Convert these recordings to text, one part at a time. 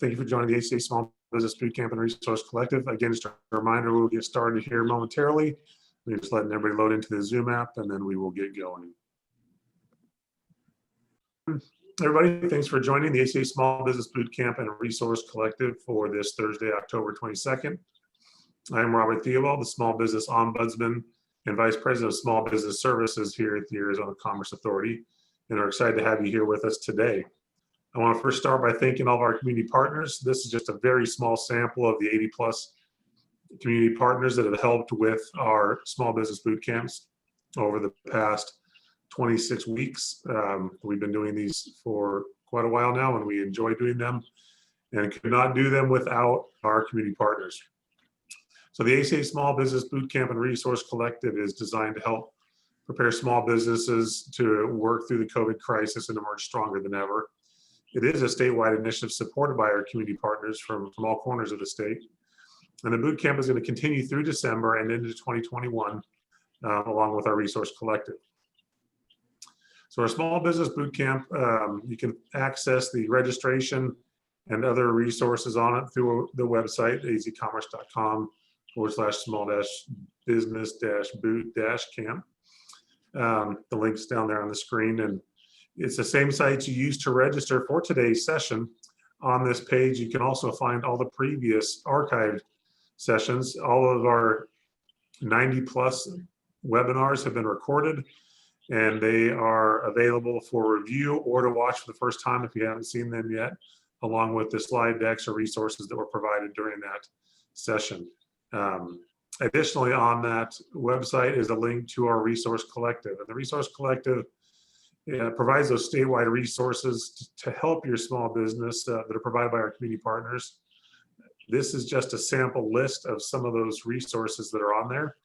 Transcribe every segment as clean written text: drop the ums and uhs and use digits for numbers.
Thank you for joining the HCA Small Business Bootcamp and Resource Collective. Again, just a reminder, we'll get started here momentarily. We're just letting everybody load into the Zoom app, and then we will get going. Everybody, thanks for joining the HCA Small Business Bootcamp and Resource Collective for this Thursday, October 22nd. I am Robert Theobald, the Small Business Ombudsman and Vice President of Small Business Services here at the Arizona Commerce Authority, and are excited to have you here with us today. I want to first start by thanking all of our community partners. This is just a very small sample of the 80+ community partners that have helped with our small business boot camps over the past 26 weeks. We've been doing these for quite a while now, and we enjoy doing them and could not do them without our community partners. So the ACA Small Business Bootcamp and Resource Collective is designed to help prepare small businesses to work through the COVID crisis and emerge stronger than ever. It is a statewide initiative supported by our community partners from all corners of the state. And the boot camp is going to continue through December and into 2021, along with our resource collective. So our small business boot camp, you can access the registration and other resources on it through the website, azcommerce.com/small-business-boot-camp. The link's down there on the screen, and it's the same site you used to register for today's session. On this page, you can also find all the previous archived sessions. All of our 90+ webinars have been recorded, and they are available for review or to watch for the first time if you haven't seen them yet, along with the slide decks or resources that were provided during that session. Additionally, on that website is a link to our resource collective, and the resource collective provides those statewide resources to help your small business that are provided by our community partners. This is just a sample list of some of those resources that are on there.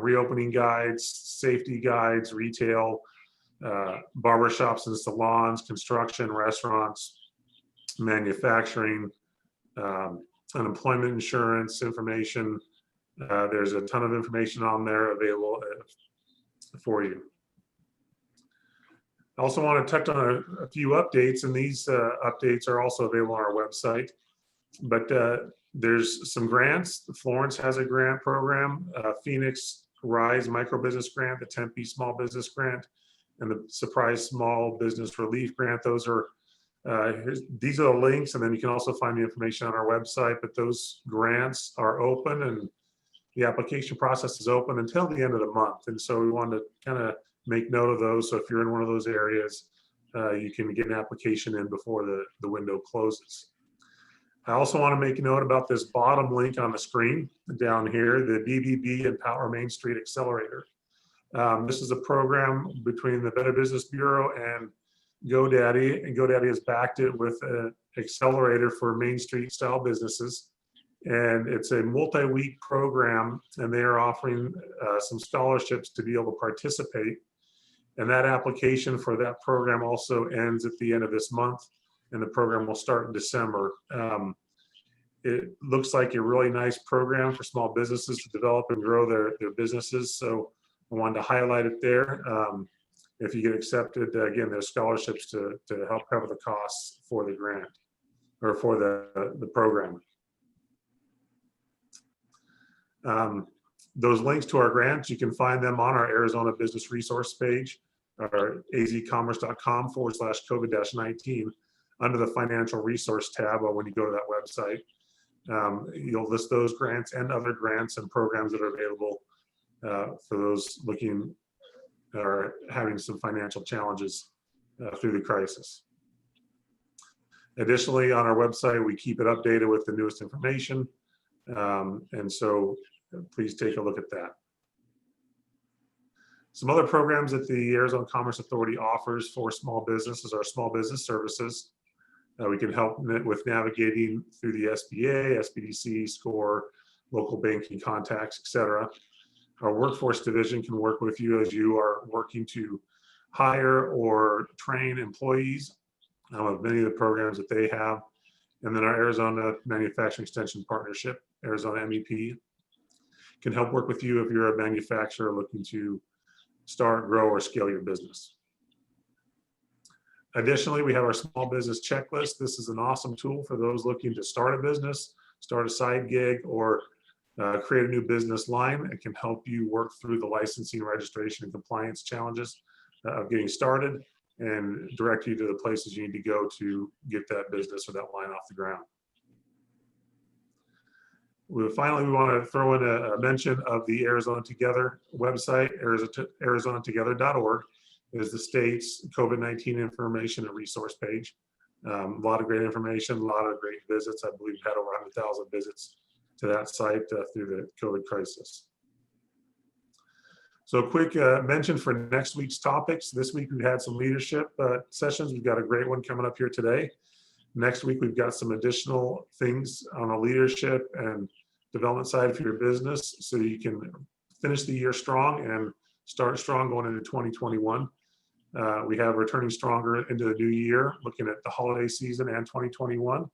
Reopening guides, safety guides, retail, barbershops and salons, construction, restaurants, manufacturing, unemployment insurance information. There's a ton of information on there available for you. I also want to touch on a few updates, and these updates are also available on our website. But there's some grants. Florence has a grant program, Phoenix Rise Micro Business Grant, the Tempe Small Business Grant, and the Surprise Small Business Relief Grant. Those are these are the links, and then you can also find the information on our website. But those grants are open, and the application process is open until the end of the month. And so we wanted to kind of make note of those. So if you're in one of those areas, you can get an application in before the window closes. I also want to make a note about this bottom link on the screen down here, the BBB Empower Main Street Accelerator. This is a program between the Better Business Bureau and GoDaddy, and GoDaddy has backed it with an accelerator for Main Street style businesses. And it's a multi-week program, and they are offering some scholarships to be able to participate. And that application for that program also ends at the end of this month, and the program will start in December. It looks like a really nice program for small businesses to develop and grow their businesses. So I wanted to highlight it there. If you get accepted, again, there's scholarships to help cover the costs for the grant or for the program. Those links to our grants, you can find them on our Arizona Business Resource page, or azcommerce.com/COVID-19 under the financial resource tab when you go to that website. You'll list those grants and other grants and programs that are available for those looking or having some financial challenges through the crisis. Additionally, on our website, we keep it updated with the newest information. And so please take a look at that. Some other programs that the Arizona Commerce Authority offers for small businesses are small business services. We can help with navigating through the SBA, SBDC, SCORE, local banking contacts, etc. Our workforce division can work with you as you are working to hire or train employees of many of the programs that they have. And then our Arizona Manufacturing Extension Partnership, Arizona MEP, can help work with you if you're a manufacturer looking to start, grow, or scale your business. Additionally, we have our small business checklist. This is an awesome tool for those looking to start a business, start a side gig, or create a new business line. It can help you work through the licensing, registration, and compliance challenges of getting started and direct you to the places you need to go to get that business or that line off the ground. Finally, we want to throw in a mention of the Arizona Together website. ArizonaTogether.org is the state's COVID-19 information and resource page. A lot of great information, a lot of great visits. I believe we've had over 100,000 visits to that site through the COVID crisis. So a quick mention for next week's topics. This week we've had some leadership sessions. We've got a great one coming up here today. Next week we've got some additional things on the leadership and development side for your business so you can finish the year strong and start strong going into 2021. We have returning stronger into the new year, looking at the holiday season and 2021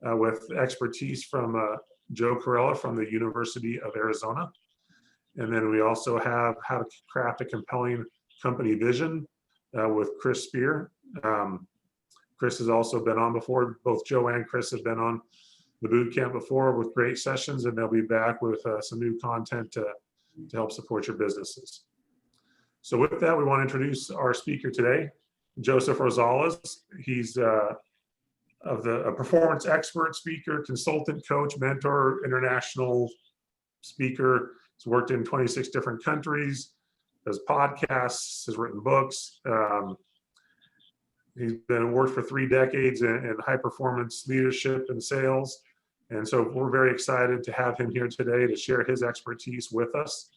with expertise from Joe Corella from the University of Arizona. And then we also have how to craft a compelling company vision with Chris Spear. Chris has also been on before. Both Joe and Chris have been on the boot camp before with great sessions, and they'll be back with some new content to help support your businesses. So with that, we want to introduce our speaker today, Joseph Rosales. He's a performance expert, speaker, consultant, coach, mentor, international speaker. He's worked in 26 different countries, does podcasts, has written books. He's worked for 3 decades in high performance leadership and sales. And so we're very excited to have him here today to share his expertise with us.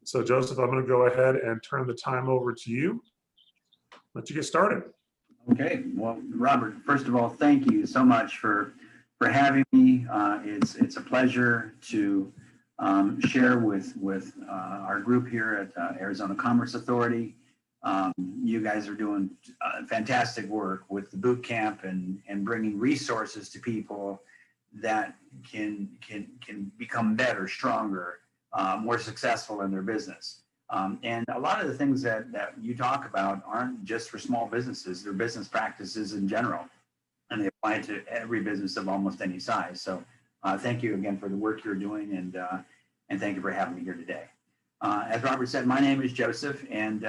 So Joseph, I'm going to go ahead and turn the time over to you. Let you get started. Okay. Well, Robert, first of all, thank you so much for having me. It's a pleasure to share with our group here at Arizona Commerce Authority. You guys are doing fantastic work with the boot camp and bringing resources to people that can become better, stronger, more successful in their business. And a lot of the things that you talk about aren't just for small businesses, they're business practices in general, and they apply to every business of almost any size. So thank you again for the work you're doing, and thank you for having me here today. As Robert said, my name is Joseph, and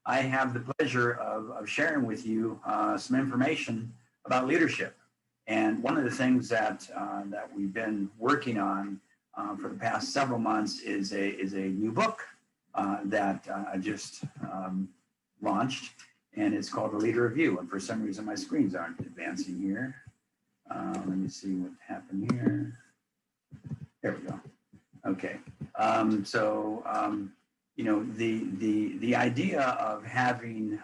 I have the pleasure of sharing with you some information about leadership. And one of the things that we've been working on for the past several months is a new book that I just launched, and it's called The Leader of You. And for some reason, my screens aren't advancing here. Let me see what happened here. There we go. Okay. You know, the idea of having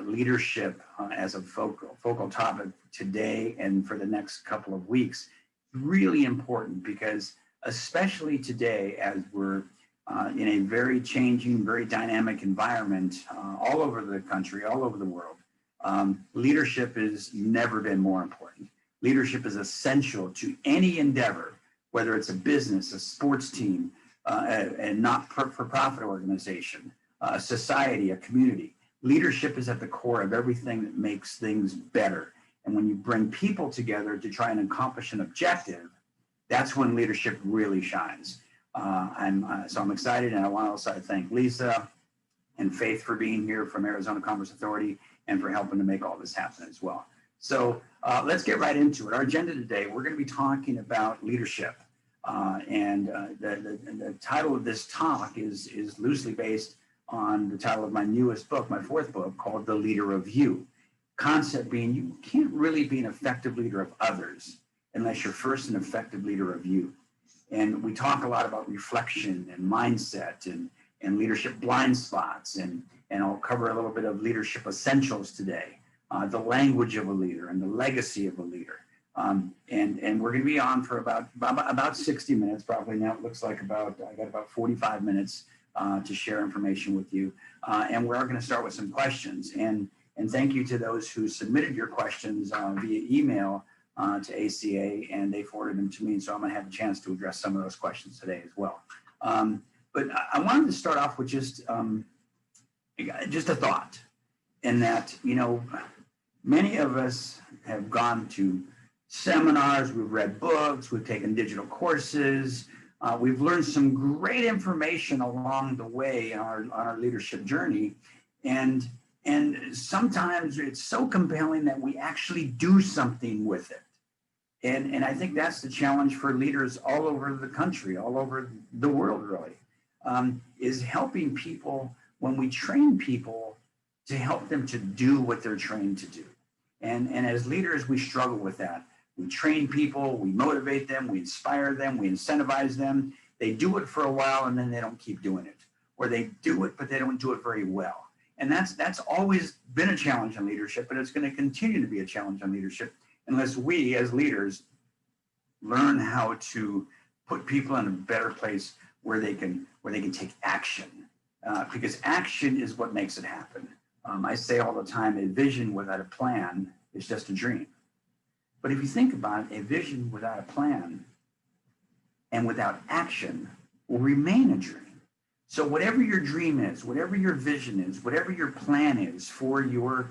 leadership as a focal topic today and for the next couple of weeks is really important, because especially today, as we're in a very changing, very dynamic environment all over the country, all over the world, leadership has never been more important. Leadership is essential to any endeavor, whether it's a business, a sports team, a not-for-profit organization, a society, a community. Leadership is at the core of everything that makes things better. And when you bring people together to try and accomplish an objective, that's when leadership really shines. So I'm excited, and I want to also thank Lisa and Faith for being here from Arizona Commerce Authority and for helping to make all this happen as well. So let's get right into it. Our agenda today, we're going to be talking about leadership. The title of this talk is loosely based on the title of my newest book, my 4th book, called The Leader of You. Concept being, you can't really be an effective leader of others unless you're first an effective leader of you. And we talk a lot about reflection and mindset and leadership blind spots, and I'll cover a little bit of leadership essentials today, the language of a leader and the legacy of a leader. And we're going to be on for about 60 minutes, probably. Now it looks like I got about 45 minutes to share information with you. And we're going to start with some questions. And thank you to those who submitted your questions via email to ACA, and they forwarded them to me. So I'm going to have a chance to address some of those questions today as well. But I wanted to start off with just a thought. in that, many of us have gone to seminars, we've read books, we've taken digital courses, we've learned some great information along the way on our leadership journey. And sometimes it's so compelling that we actually do something with it. And I think that's the challenge for leaders all over the country, all over the world, really, is helping people, when we train people, to help them to do what they're trained to do. And as leaders, we struggle with that. We train people, we motivate them, we inspire them, we incentivize them. They do it for a while and then they don't keep doing it. Or they do it, but they don't do it very well. And that's always been a challenge in leadership, but it's going to continue to be a challenge in leadership unless we as leaders learn how to put people in a better place where they can take action, because action is what makes it happen. I say all the time, a vision without a plan is just a dream. But if you think about it, a vision without a plan and without action will remain a dream. So whatever your dream is, whatever your vision is, whatever your plan is for your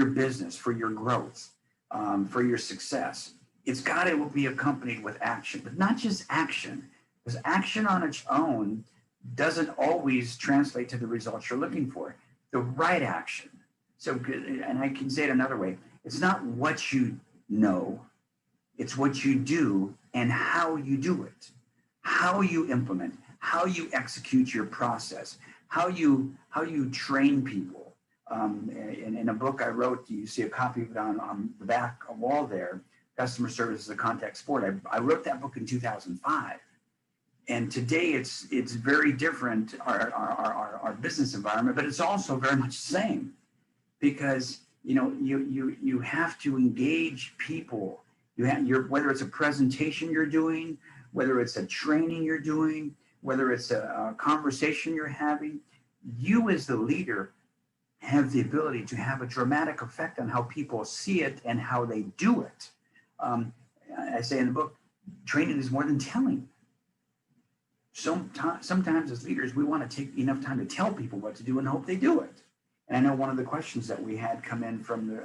business, for your growth, for your success, it's got to be accompanied with action, but not just action, because action on its own doesn't always translate to the results you're looking for. The right action. So, and I can say it another way, it's not what you know, it's what you do and how you do it, how you implement, how you execute your process, how you train people. In a book I wrote, you see a copy of it on the back wall there, Customer Service is a Contact Sport. I wrote that book in 2005. And today it's very different, our business environment, but it's also very much the same, because you have to engage people. Whether it's a presentation you're doing, whether it's a training you're doing, whether it's a conversation you're having, you as the leader have the ability to have a dramatic effect on how people see it and how they do it. I say in the book, training is more than telling. Sometimes as leaders, we want to take enough time to tell people what to do and hope they do it. And I know one of the questions that we had come in from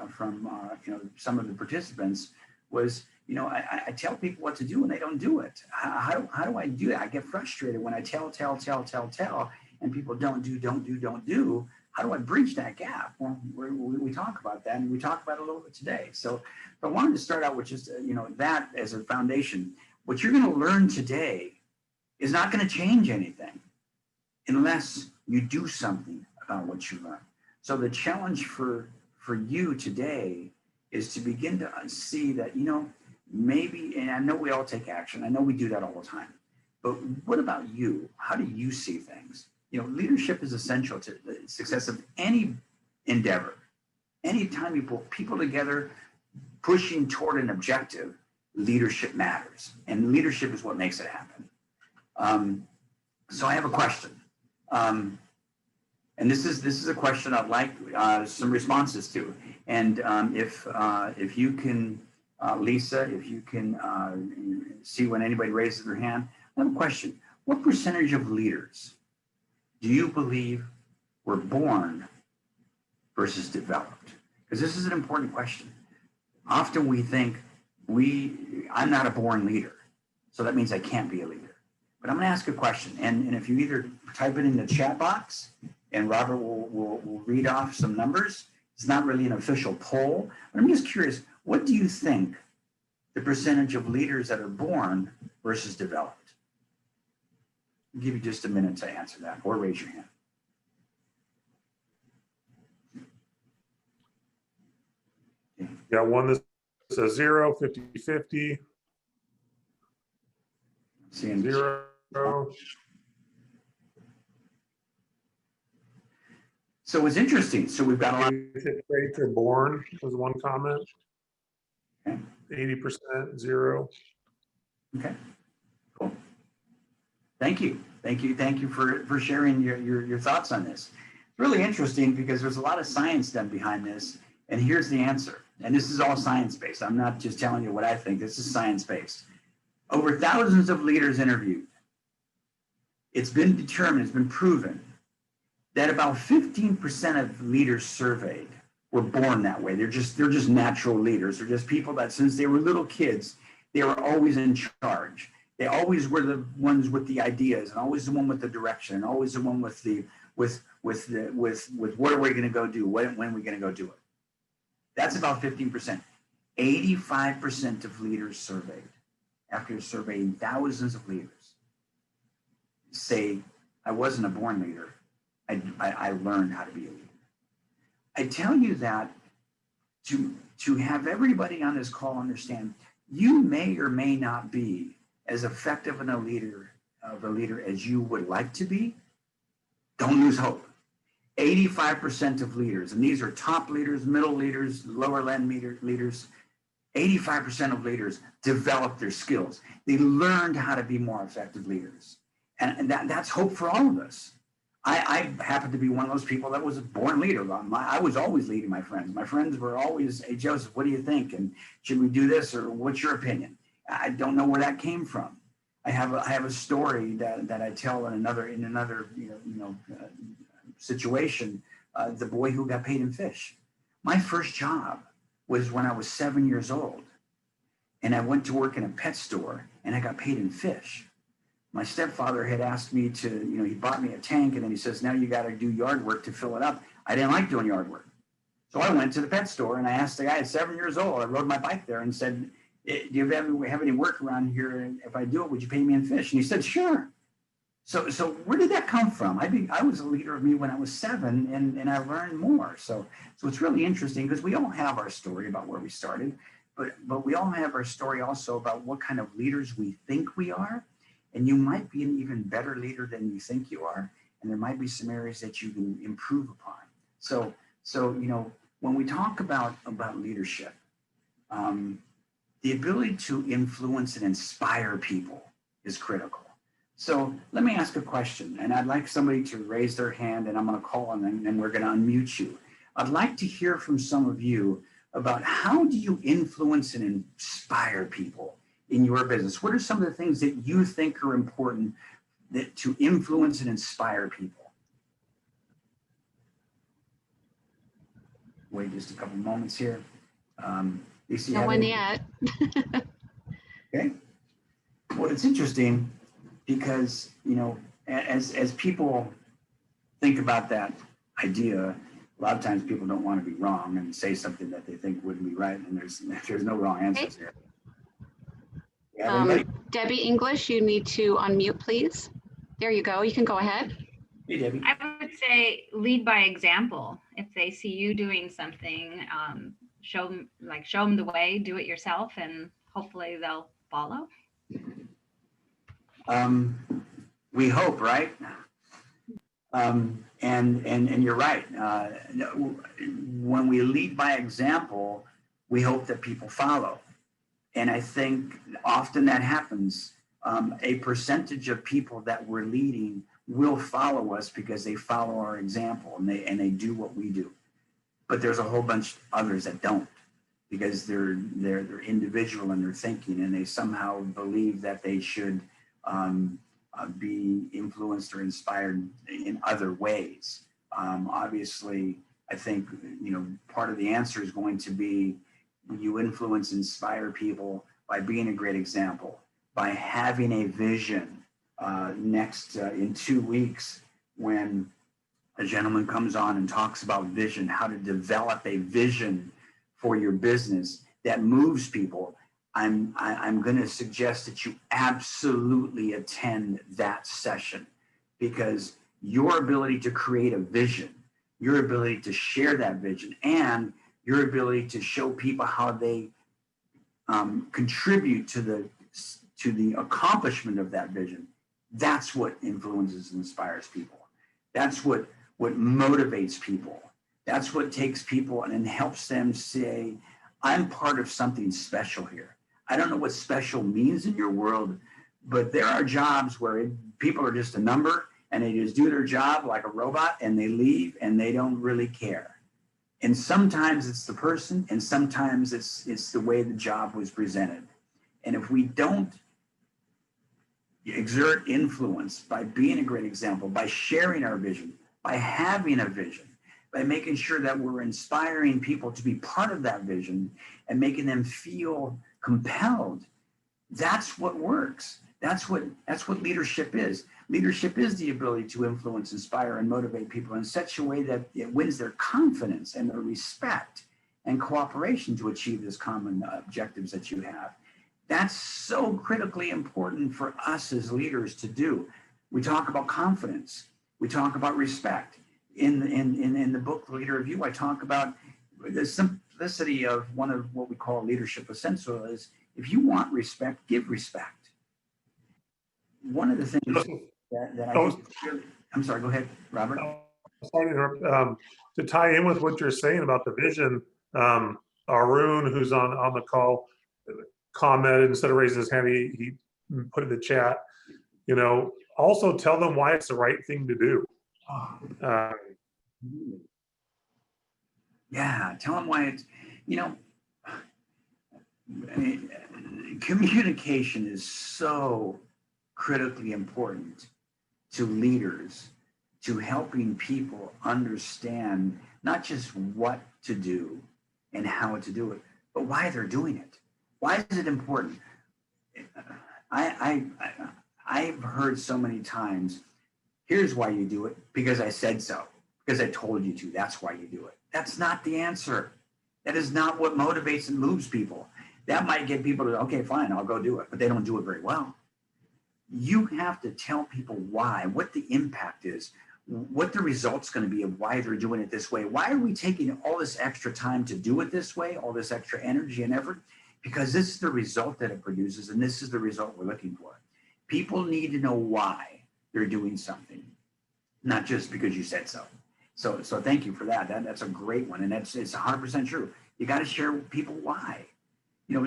some of the participants was, I tell people what to do and they don't do it. How do I do that? I get frustrated when I tell, and people don't do. How do I bridge that gap? Well, we talk about that, and we talk about it a little bit today. So I wanted to start out with just, that as a foundation. What you're going to learn today is not going to change anything unless you do something about what you learn. So the challenge for you today is to begin to see that, maybe, and I know we all take action. I know we do that all the time. But what about you? How do you see things? Leadership is essential to the success of any endeavor. Anytime you put people together pushing toward an objective, leadership matters. And leadership is what makes it happen. So I have a question. And this is a question I'd like some responses to. And if you can, Lisa, if you can see when anybody raises their hand, I have a question. What percentage of leaders do you believe were born versus developed? Because this is an important question. Often we think I'm not a born leader, so that means I can't be a leader. But I'm going to ask a question, and if you either type it in the chat box, and Robert will read off some numbers. It's not really an official poll, but I'm just curious, what do you think the percentage of leaders that are born versus developed? I'll give you just a minute to answer that, or raise your hand. Got one that says 0, 50-50. Seeing 0. So it's interesting. So we've got a lot. Rates are born was one comment. Okay. 80%, 0. Okay. Cool. Thank you for sharing your thoughts on this. It's really interesting because there's a lot of science done behind this, and here's the answer. And this is all science-based. I'm not just telling you what I think. This is science-based. Over thousands of leaders interviewed, it's been determined, it's been proven that about 15% of leaders surveyed were born that way. They're just natural leaders. They're just people that since they were little kids, they were always in charge. They always were the ones with the ideas, and always the one with the direction, and always the one with what are we going to go do? When are we going to go do it? That's about 15%. 85% of leaders surveyed, after surveying thousands of leaders, say, I wasn't a born leader. I learned how to be a leader. I tell you that to have everybody on this call understand, you may or may not be as effective a leader as you would like to be. Don't lose hope. 85% of leaders, and these are top leaders, middle leaders, lower end leaders, 85% of leaders develop their skills. They learned how to be more effective leaders. And that's hope for all of us. I happen to be one of those people that was a born leader. I was always leading my friends. My friends were always, hey, Joseph, what do you think? And should we do this? Or what's your opinion? I don't know where that came from. I have a story that I tell in another situation. The boy who got paid in fish. My first job was when I was 7 years old, and I went to work in a pet store, and I got paid in fish. My stepfather had asked me to, he bought me a tank, and then he says, now you got to do yard work to fill it up. I didn't like doing yard work. So I went to the pet store, and I asked the guy at 7 years old, I rode my bike there and said, do you have any work around here? And if I do it, would you pay me in fish? And he said, sure. So where did that come from? I was a leader of me when I was 7, and I learned more. So it's really interesting because we all have our story about where we started, but we all have our story also about what kind of leaders we think we are. And you might be an even better leader than you think you are. And there might be some areas that you can improve upon. So when we talk about leadership, the ability to influence and inspire people is critical. So let me ask a question, and I'd like somebody to raise their hand, and I'm going to call on them, and we're going to unmute you. I'd like to hear from some of you about how do you influence and inspire people in your business? What are some of the things that you think are important to influence and inspire people? Wait just a couple moments here. No one yet. Okay. Well, it's interesting because, as people think about that idea, a lot of times people don't want to be wrong and say something that they think wouldn't be right, and there's no wrong answers here. Debbie English, you need to unmute, please. There you go. You can go ahead. Hey, Debbie. I would say lead by example. If they see you doing something, show them the way, do it yourself, and hopefully they'll follow. We hope, right? And you're right. When we lead by example, we hope that people follow. And I think often that happens. A percentage of people that we're leading will follow us because they follow our example and they do what we do. But there's a whole bunch of others that don't, because they're individual in their thinking, and they somehow believe that they should be influenced or inspired in other ways. Obviously, I think part of the answer is going to be you influence, inspire people by being a great example, by having a vision. In 2 weeks, when a gentleman comes on and talks about vision, how to develop a vision for your business that moves people, I'm going to suggest that you absolutely attend that session, because your ability to create a vision, your ability to share that vision, and your ability to show people how they contribute to the accomplishment of that vision, that's what influences and inspires people. That's what motivates people. That's what takes people and helps them say, I'm part of something special here. I don't know what special means in your world, but there are jobs where people are just a number and they just do their job like a robot and they leave and they don't really care. And sometimes it's the person, and sometimes it's the way the job was presented. And if we don't exert influence by being a great example, by sharing our vision, by having a vision, by making sure that we're inspiring people to be part of that vision and making them feel compelled. That's what works. That's what leadership is. Leadership is the ability to influence, inspire, and motivate people in such a way that it wins their confidence and their respect and cooperation to achieve this common objectives that you have. That's so critically important for us as leaders to do. We talk about confidence. We talk about respect. In the book Leader of You, I talk about the simplicity of one of what we call leadership essential is if you want respect, give respect. One of the things that I think is really, I'm sorry, go ahead, Robert. Sorry to interrupt. To tie in with what you're saying about the vision, Arun, who's on the call, commented instead of raising his hand, he put in the chat, also tell them why it's the right thing to do. Yeah, tell them why it's, communication is so critically important to leaders, to helping people understand not just what to do and how to do it, but why they're doing it. Why is it important? I've heard so many times, here's why you do it, because I said so, because I told you to, that's why you do it. That's not the answer. That is not what motivates and moves people. That might get people to, okay, fine, I'll go do it, but they don't do it very well. You have to tell people why, what the impact is, what the result's going to be of why they're doing it this way. Why are we taking all this extra time to do it this way, all this extra energy and effort? Because this is the result that it produces, and this is the result we're looking for. People need to know why they're doing something, not just because you said so. So thank you for that. That's a great one, and it's 100% true. You got to share with people why.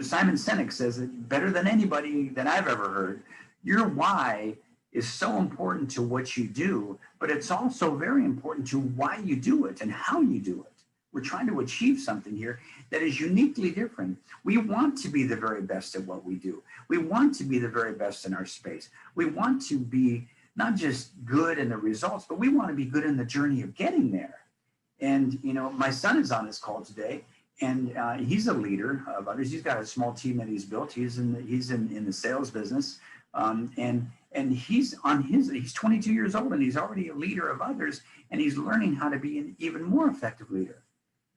Simon Sinek says that better than anybody that I've ever heard, your why is so important to what you do, but it's also very important to why you do it and how you do it. We're trying to achieve something here that is uniquely different. We want to be the very best at what we do. We want to be the very best in our space. We want to be not just good in the results, but we want to be good in the journey of getting there. And, my son is on this call today, and he's a leader of others. He's got a small team that he's built. He's in the sales business. And he's 22 years old, and he's already a leader of others, and he's learning how to be an even more effective leader.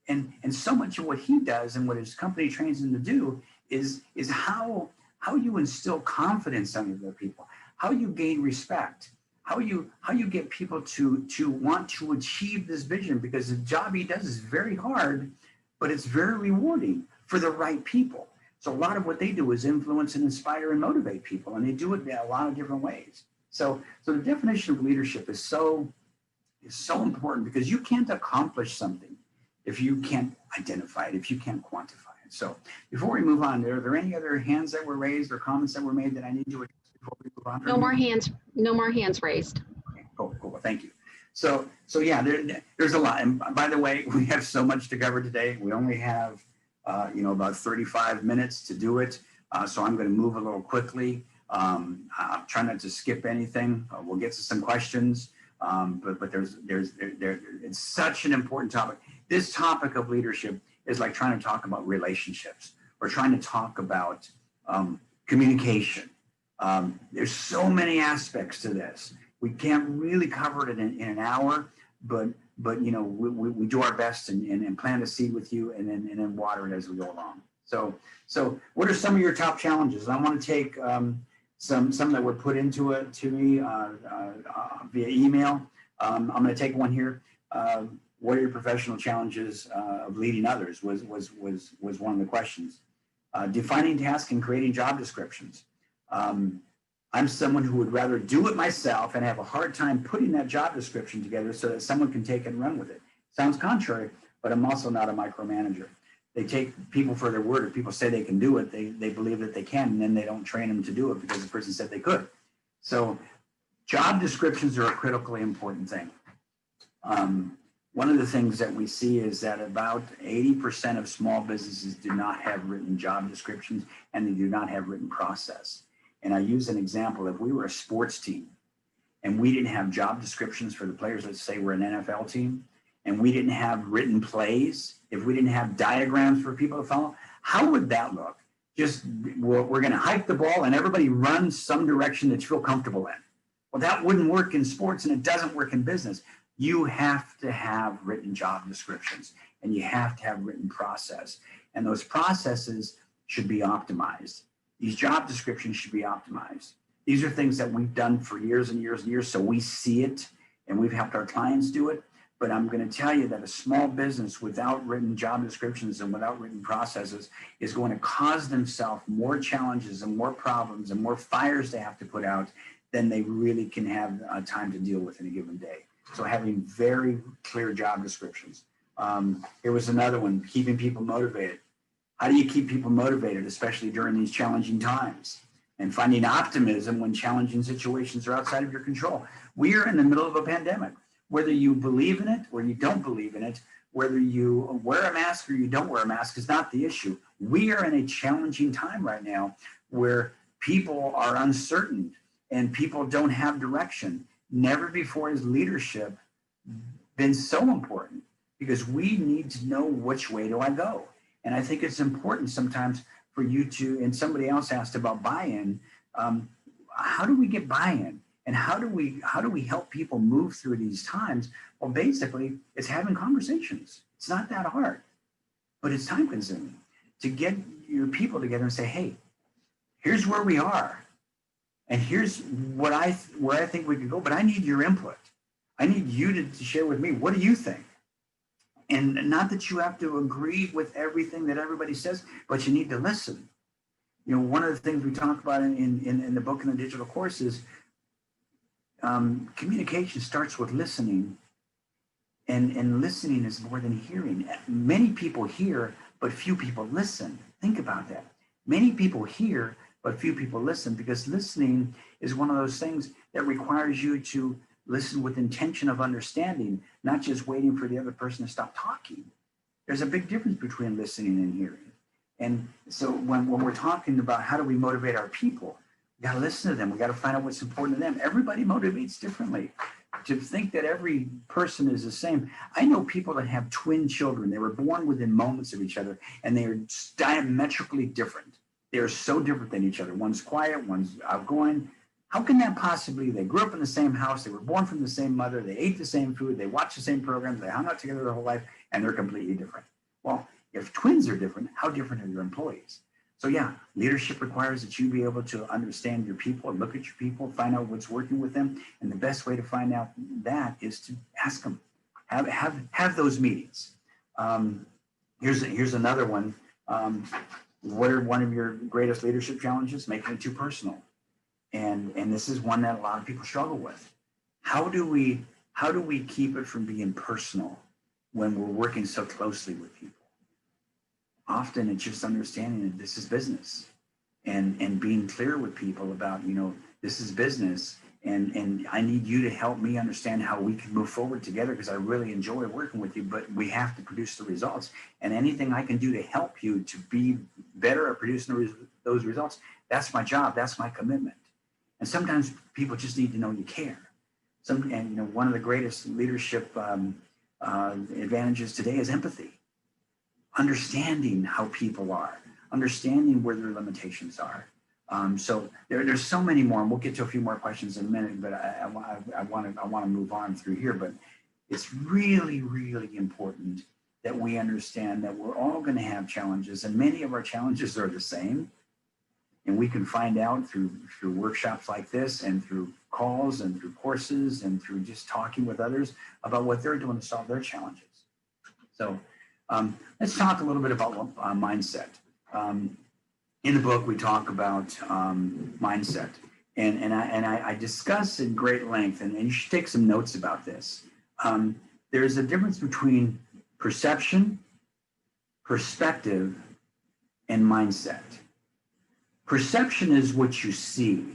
And so much of what he does and what his company trains him to do is how you instill confidence in other people, how you gain respect, how you get people to want to achieve this vision, because the job he does is very hard, but it's very rewarding for the right people. So a lot of what they do is influence and inspire and motivate people, and they do it in a lot of different ways. So the definition of leadership is so important, because you can't accomplish something if you can't identify it, if you can't quantify it. So before we move on, are there any other hands that were raised or comments that were made that I need to address before we move on? No more hands raised. Okay, cool. Thank you. So yeah, there's a lot. And by the way, we have so much to cover today. We only have about 35 minutes to do it. So I'm going to move a little quickly. Try not to skip anything. We'll get to some questions. But it's such an important topic. This topic of leadership is like trying to talk about relationships or trying to talk about communication. There's so many aspects to this. We can't really cover it in an hour, but we do our best and plant a seed with you and then water it as we go along. So what are some of your top challenges? I want to take some that were put into it to me via email. I'm going to take one here. What are your professional challenges of leading others was one of the questions. Defining tasks and creating job descriptions. I'm someone who would rather do it myself and have a hard time putting that job description together so that someone can take it and run with it. Sounds contrary, but I'm also not a micromanager. They take people for their word. If people say they can do it, they believe that they can, and then they don't train them to do it because the person said they could. So job descriptions are a critically important thing. One of the things that we see is that about 80% of small businesses do not have written job descriptions, and they do not have written process. And I use an example. If we were a sports team and we didn't have job descriptions for the players, let's say we're an NFL team, and we didn't have written plays, if we didn't have diagrams for people to follow, how would that look? Just, we're going to hike the ball and everybody runs some direction that you feel comfortable in. Well, that wouldn't work in sports, and it doesn't work in business. You have to have written job descriptions, and you have to have written process. And those processes should be optimized. These job descriptions should be optimized. These are things that we've done for years and years and years, so we see it, and we've helped our clients do it. But I'm going to tell you that a small business without written job descriptions and without written processes is going to cause themselves more challenges and more problems and more fires they have to put out than they really can have time to deal with in a given day. So having very clear job descriptions. Here was another one, keeping people motivated. How do you keep people motivated, especially during these challenging times? And finding optimism when challenging situations are outside of your control. We are in the middle of a pandemic. Whether you believe in it or you don't believe in it, whether you wear a mask or you don't wear a mask is not the issue. We are in a challenging time right now where people are uncertain and people don't have direction. Never before has leadership been so important, because we need to know which way do I go. And I think it's important sometimes for you to, and somebody else asked about buy-in, how do we get buy-in? And how do we help people move through these times? Well, basically, it's having conversations. It's not that hard, but it's time consuming to get your people together and say, hey, here's where we are. And here's where I think we could go, but I need your input. I need you to share with me, what do you think? And not that you have to agree with everything that everybody says, but you need to listen. You know, one of the things we talk about in the book and the digital course is communication starts with listening, and listening is more than hearing. Many people hear, but few people listen. Think about that. Many people hear, but few people listen, because listening is one of those things that requires you to listen with intention of understanding, not just waiting for the other person to stop talking. There's a big difference between listening and hearing. And so when we're talking about how do we motivate our people, we got to listen to them. We got to find out what's important to them. Everybody motivates differently. To think that every person is the same. I know people that have twin children. They were born within moments of each other, and they are diametrically different. They are so different than each other. One's quiet, one's outgoing. How can that possibly? They grew up in the same house. They were born from the same mother. They ate the same food. They watched the same programs. They hung out together their whole life, and they're completely different. Well, if twins are different, how different are your employees? So yeah, leadership requires that you be able to understand your people, look at your people, find out what's working with them. And the best way to find out that is to ask them, have those meetings. Here's another one. What are one of your greatest leadership challenges? Making it too personal. And this is one that a lot of people struggle with. How do we keep it from being personal when we're working so closely with people? Often it's just understanding that this is business, and being clear with people about, this is business, and I need you to help me understand how we can move forward together, because I really enjoy working with you, but we have to produce the results. And anything I can do to help you to be better at producing those results, that's my job, that's my commitment. And sometimes people just need to know you care. One of the greatest leadership advantages today is empathy. Understanding how people are, understanding where their limitations are. So there's so many more, and we'll get to a few more questions in a minute, but I want to move on through here. But it's really, really important that we understand that we're all going to have challenges, and many of our challenges are the same. And we can find out through workshops like this, and through calls, and through courses, and through just talking with others about what they're doing to solve their challenges. So let's talk a little bit about mindset. In the book, we talk about mindset, and I discuss in great length, and you should take some notes about this. There's a difference between perception, perspective, and mindset. Perception is what you see.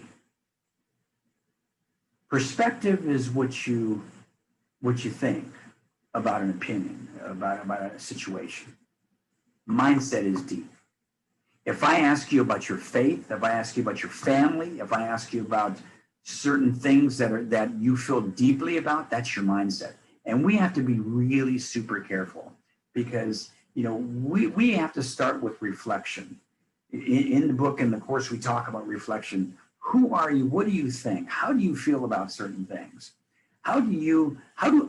Perspective is what you think about an opinion, about a situation. Mindset is deep. If I ask you about your faith, if I ask you about your family, if I ask you about certain things that you feel deeply about, that's your mindset. And we have to be really super careful because, you know, we have to start with reflection. In the book, in the course, we talk about reflection. Who are you? What do you think? How do you feel about certain things? How do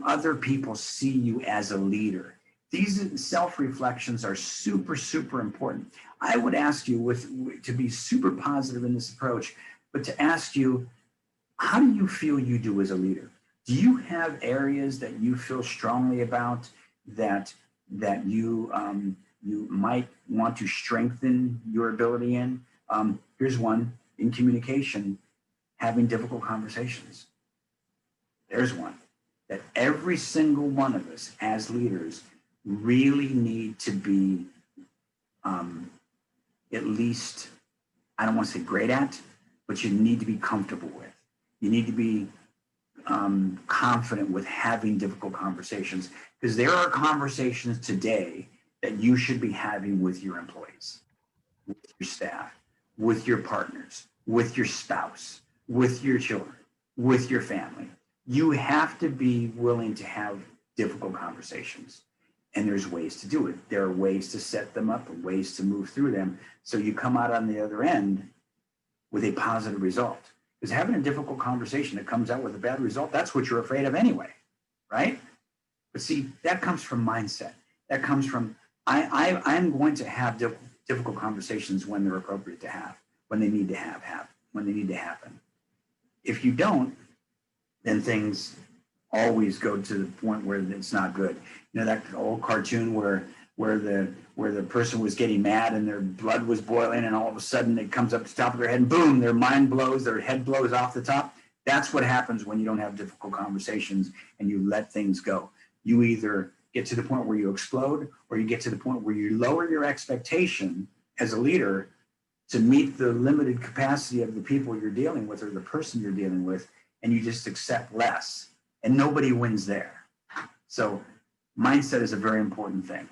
other people see you as a leader? These self-reflections are super, super important. I would ask you to be super positive in this approach, but to ask you, how do you feel you do as a leader? Do you have areas that you feel strongly about that you might want to strengthen your ability in? Here's one: in communication, having difficult conversations. There's one that every single one of us as leaders really need to be at least, I don't want to say great at, but you need to be comfortable with. You need to be confident with having difficult conversations, because there are conversations today that you should be having with your employees, with your staff, with your partners, with your spouse, with your children, with your family. You have to be willing to have difficult conversations. And there's ways to do it. There are ways to set them up and ways to move through them so you come out on the other end with a positive result. Because having a difficult conversation that comes out with a bad result, that's what you're afraid of anyway, right? But see, that comes from mindset. That comes from, I'm going to have difficult conversations when they're appropriate to have, when they need to when they need to happen. If you don't, then things always go to the point where it's not good. You know, that old cartoon where the person was getting mad and their blood was boiling, and all of a sudden it comes up to the top of their head and boom, their mind blows, their head blows off the top. That's what happens when you don't have difficult conversations and you let things go. You either get to the point where you explode, or you get to the point where you lower your expectation as a leader to meet the limited capacity of the people you're dealing with or the person you're dealing with, and you just accept less. And nobody wins there. So mindset is a very important thing.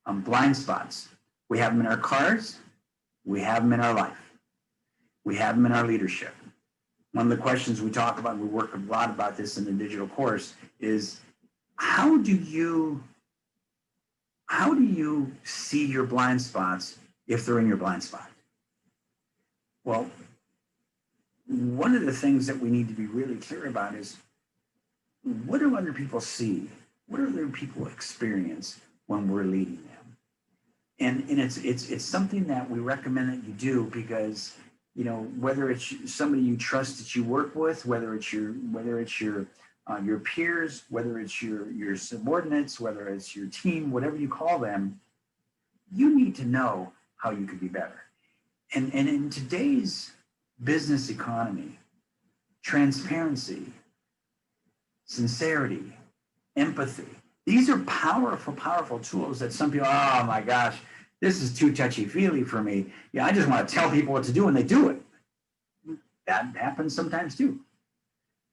Blind spots. We have them in our cars. We have them in our life. We have them in our leadership. One of the questions we talk about, and we work a lot about this in the digital course, is how do you see your blind spots if they're in your blind spot? Well, one of the things that we need to be really clear about is, what do other people see? What do other people experience when we're leading them? And it's something that we recommend that you do, because, you know, whether it's somebody you trust that you work with, whether it's your peers, whether it's your subordinates, whether it's your team, whatever you call them, you need to know how you could be better. And in today's business economy, transparency, sincerity, empathy, these are powerful, powerful tools that some people, oh my gosh, this is too touchy-feely for me. Yeah, I just want to tell people what to do and they do it. That happens sometimes too.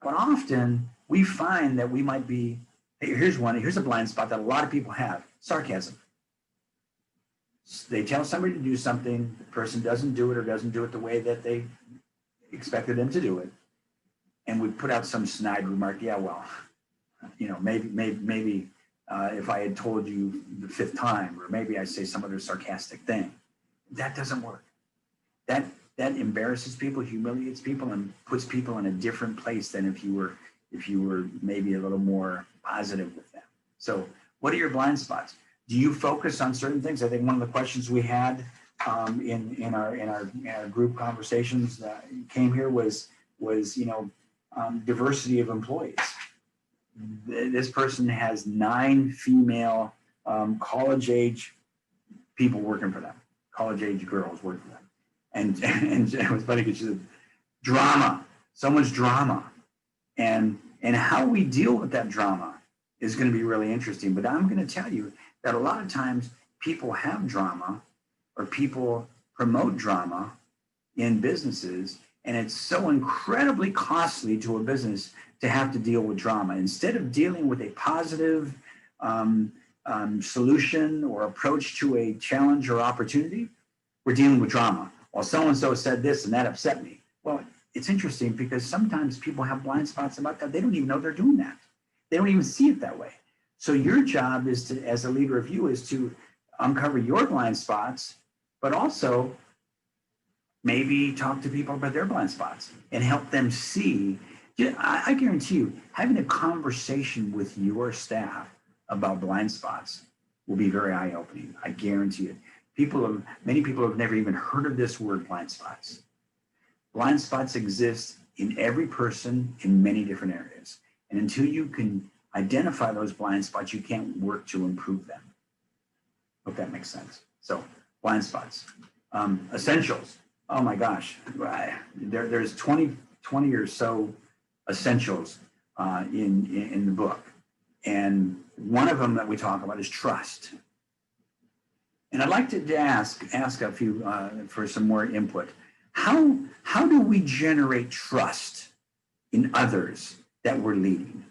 But often we find that we might be, here's a blind spot that a lot of people have: sarcasm. They tell somebody to do something, the person doesn't do it or doesn't do it the way that they expected them to do it. And we put out some snide remark, yeah, well, you know, maybe if I had told you the fifth time, or maybe I say some other sarcastic thing. That doesn't work. That embarrasses people, humiliates people, and puts people in a different place than if you were maybe a little more positive with them. So what are your blind spots? Do you focus on certain things? I think one of the questions we had in our group conversations that came here was diversity of employees. This person has 9 female college-age people working for them, college-age girls working for them. And it was funny because she said, drama, so much drama. And how we deal with that drama is going to be really interesting. But I'm going to tell you that a lot of times people have drama, or people promote drama in businesses, and it's so incredibly costly to a business to have to deal with drama. Instead of dealing with a positive solution or approach to a challenge or opportunity, we're dealing with drama. Well, so-and-so said this and that upset me. Well, it's interesting because sometimes people have blind spots about that. They don't even know they're doing that. They don't even see it that way. So your job is to, as a leader of you, is to uncover your blind spots, but also maybe talk to people about their blind spots and help them see. I guarantee you, having a conversation with your staff about blind spots will be very eye-opening. I guarantee it. Many people have never even heard of this word, blind spots. Blind spots exist in every person in many different areas. And until you can identify those blind spots, you can't work to improve them. Hope that makes sense. So blind spots. Essentials. Oh my gosh. There's 20 or so essentials in the book. And one of them that we talk about is trust. And I'd like to ask a few for some more input. How do we generate trust in others that we're leading?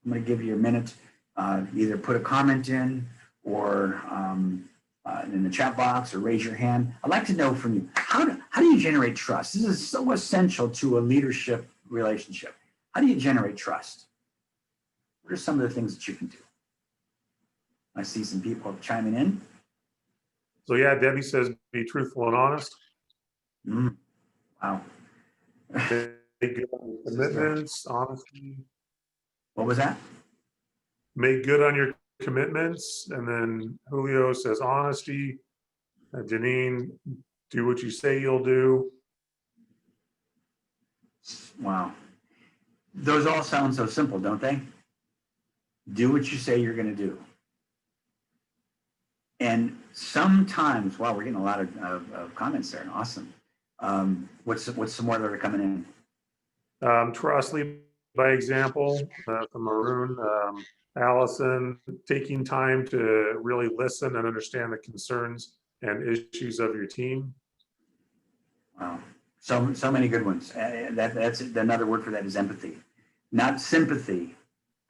I'm going to give you a minute. Either put a comment in or in the chat box or raise your hand. I'd like to know from you, how do you generate trust? This is so essential to a leadership relationship. How do you generate trust? What are some of the things that you can do? I see some people chiming in. So yeah, Debbie says, be truthful and honest. Wow. Make good on your commitments, honesty. What was that? Make good on your commitments. And then Julio says honesty. Janine, do what you say you'll do. Wow. Those all sound so simple, don't they? Do what you say you're going to do. And sometimes, wow, we're getting a lot of comments there. Awesome. What's some more that are coming in? Trust, lead by example from Maroon. Allison, taking time to really listen and understand the concerns and issues of your team. Wow. So many good ones. That's another word for that is empathy, not sympathy.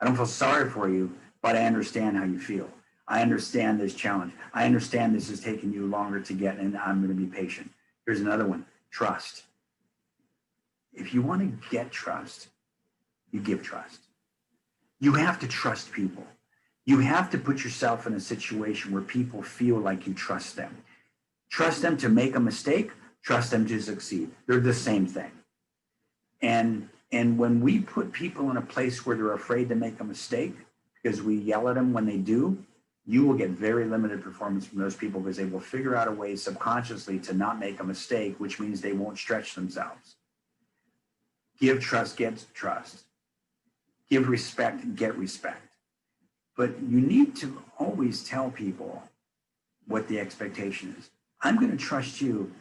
I don't feel sorry for you, but I understand how you feel. I understand this challenge. I understand this is taking you longer to get, and I'm going to be patient. Here's another one, trust. If you want to get trust, you give trust. You have to trust people. You have to put yourself in a situation where people feel like you trust them. Trust them to make a mistake, trust them to succeed. They're the same thing. And when we put people in a place where they're afraid to make a mistake because we yell at them when they do, you will get very limited performance from those people because they will figure out a way subconsciously to not make a mistake, which means they won't stretch themselves. Give trust, get trust. Give respect, get respect. But you need to always tell people what the expectation is. I'm going to trust you,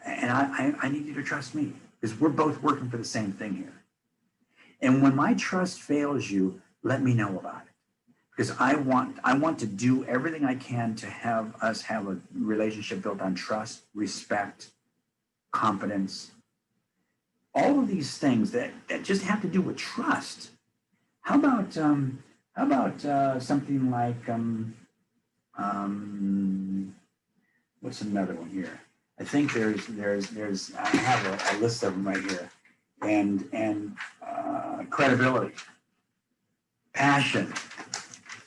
and I need you to trust me because we're both working for the same thing here. And when my trust fails you, let me know about it. Because I want to do everything I can to have us have a relationship built on trust, respect, confidence, all of these things that just have to do with trust. How about something like what's another one here? I think there's I have a list of them right here, and credibility, passion.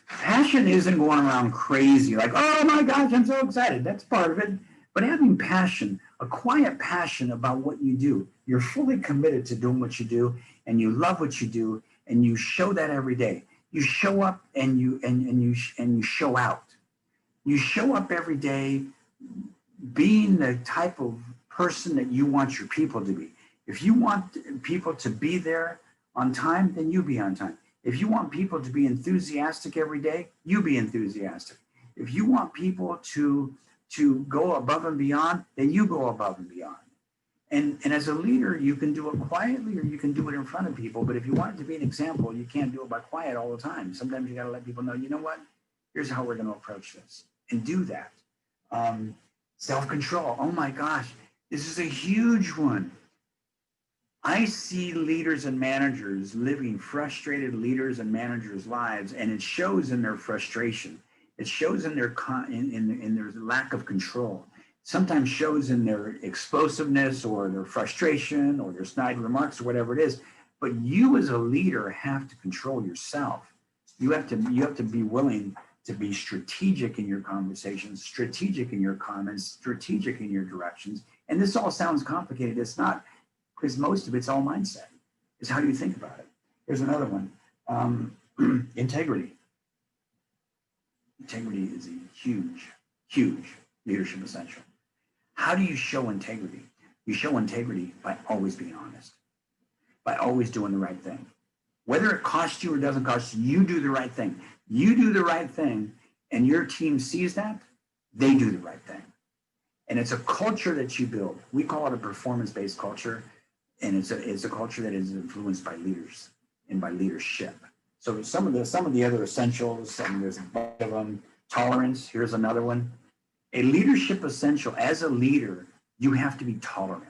Passion isn't going around crazy like, oh my gosh, I'm so excited. That's part of it. But having passion, a quiet passion about what you do, you're fully committed to doing what you do, and you love what you do, and you show that every day. You show up and you show out. You show up every day being the type of person that you want your people to be. If you want people to be there on time, then you be on time. If you want people to be enthusiastic every day, you be enthusiastic. If you want people to go above and beyond, then you go above and beyond. And as a leader, you can do it quietly or you can do it in front of people. But if you want it to be an example, you can't do it by quiet all the time. Sometimes you got to let people know, you know what? Here's how we're going to approach this and do that. Self-control. Oh my gosh, this is a huge one. I see leaders and managers living frustrated leaders and managers' lives, and it shows in their frustration. It shows in their in their lack of control. Sometimes shows in their explosiveness or their frustration or their snide remarks or whatever it is. But you as a leader have to control yourself. You have to be willing to be strategic in your conversations, strategic in your comments, strategic in your directions. And this all sounds complicated. It's not, because most of it's all mindset. It's how do you think about it? Here's another one. Integrity. Integrity is a huge, huge leadership essential. How do you show integrity? You show integrity by always being honest, by always doing the right thing. Whether it costs you or doesn't cost you, you do the right thing. You do the right thing, and your team sees that, they do the right thing. And it's a culture that you build. We call it a performance-based culture, and it's a culture that is influenced by leaders and by leadership. So some of the other essentials, and there's a bunch of them. Tolerance, here's another one. A leadership essential, as a leader, you have to be tolerant.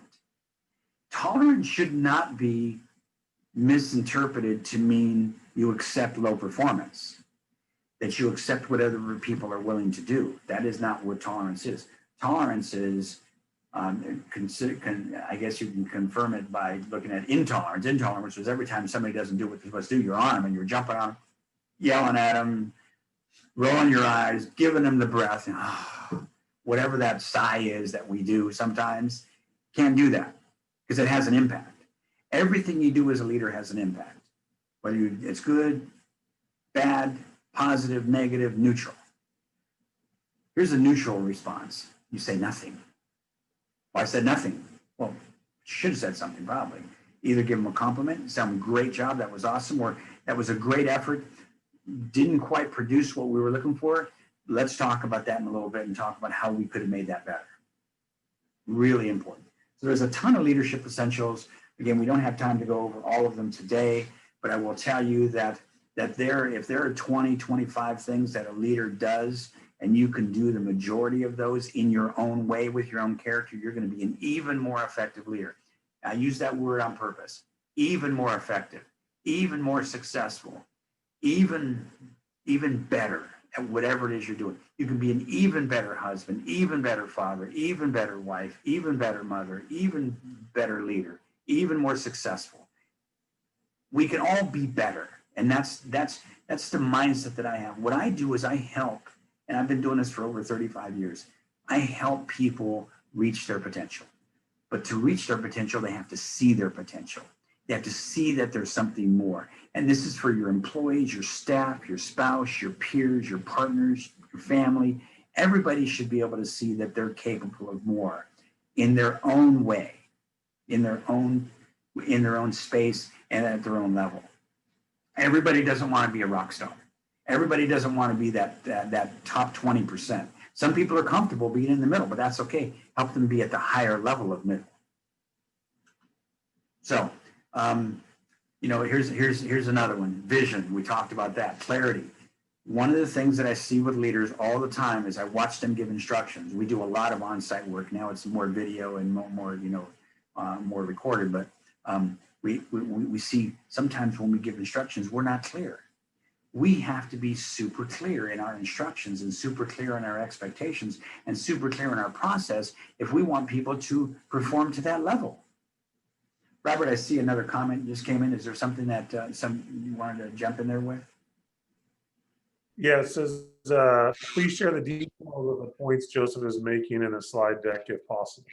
Tolerance should not be misinterpreted to mean you accept low performance, that you accept what other people are willing to do. That is not what tolerance is. Tolerance is, I guess you can confirm it by looking at intolerance. Intolerance is every time somebody doesn't do what they're supposed to do, you're on them and you're jumping on them, yelling at them, rolling your eyes, giving them the breath, and whatever that sigh is that we do sometimes, can't do that because it has an impact. Everything you do as a leader has an impact, whether it's good, bad, positive, negative, neutral. Here's a neutral response. You say nothing. Well, I said nothing. Well, should have said something probably. Either give them a compliment, say, great job, that was awesome, or that was a great effort, didn't quite produce what we were looking for. Let's talk about that in a little bit and talk about how we could have made that better. Really important. So there's a ton of leadership essentials. Again, we don't have time to go over all of them today, but I will tell you that if there are 20, 25 things that a leader does, and you can do the majority of those in your own way with your own character, you're going to be an even more effective leader. I use that word on purpose. Even more effective, even more successful, even better at whatever it is you're doing. You can be an even better husband, even better father, even better wife, even better mother, even better leader, even more successful. We can all be better. And that's the mindset that I have. What I do is I help, and I've been doing this for over 35 years. I help people reach their potential. But to reach their potential, they have to see their potential. They have to see that there's something more. And this is for your employees, your staff, your spouse, your peers, your partners, your family. Everybody should be able to see that they're capable of more in their own way, in their own space, and at their own level. Everybody doesn't want to be a rock star. Everybody doesn't want to be that top 20%. Some people are comfortable being in the middle, but that's okay. Help them be at the higher level of middle. So, here's another one. Vision. We talked about that. Clarity. One of the things that I see with leaders all the time is I watch them give instructions. We do a lot of on-site work now. It's more video and more recorded. But we see sometimes when we give instructions, we're not clear. We have to be super clear in our instructions and super clear in our expectations and super clear in our process if we want people to perform to that level. Robert, I see another comment just came in. Is there something that you wanted to jump in there with? Yeah, it says, please share the details of the points Joseph is making in a slide deck if possible.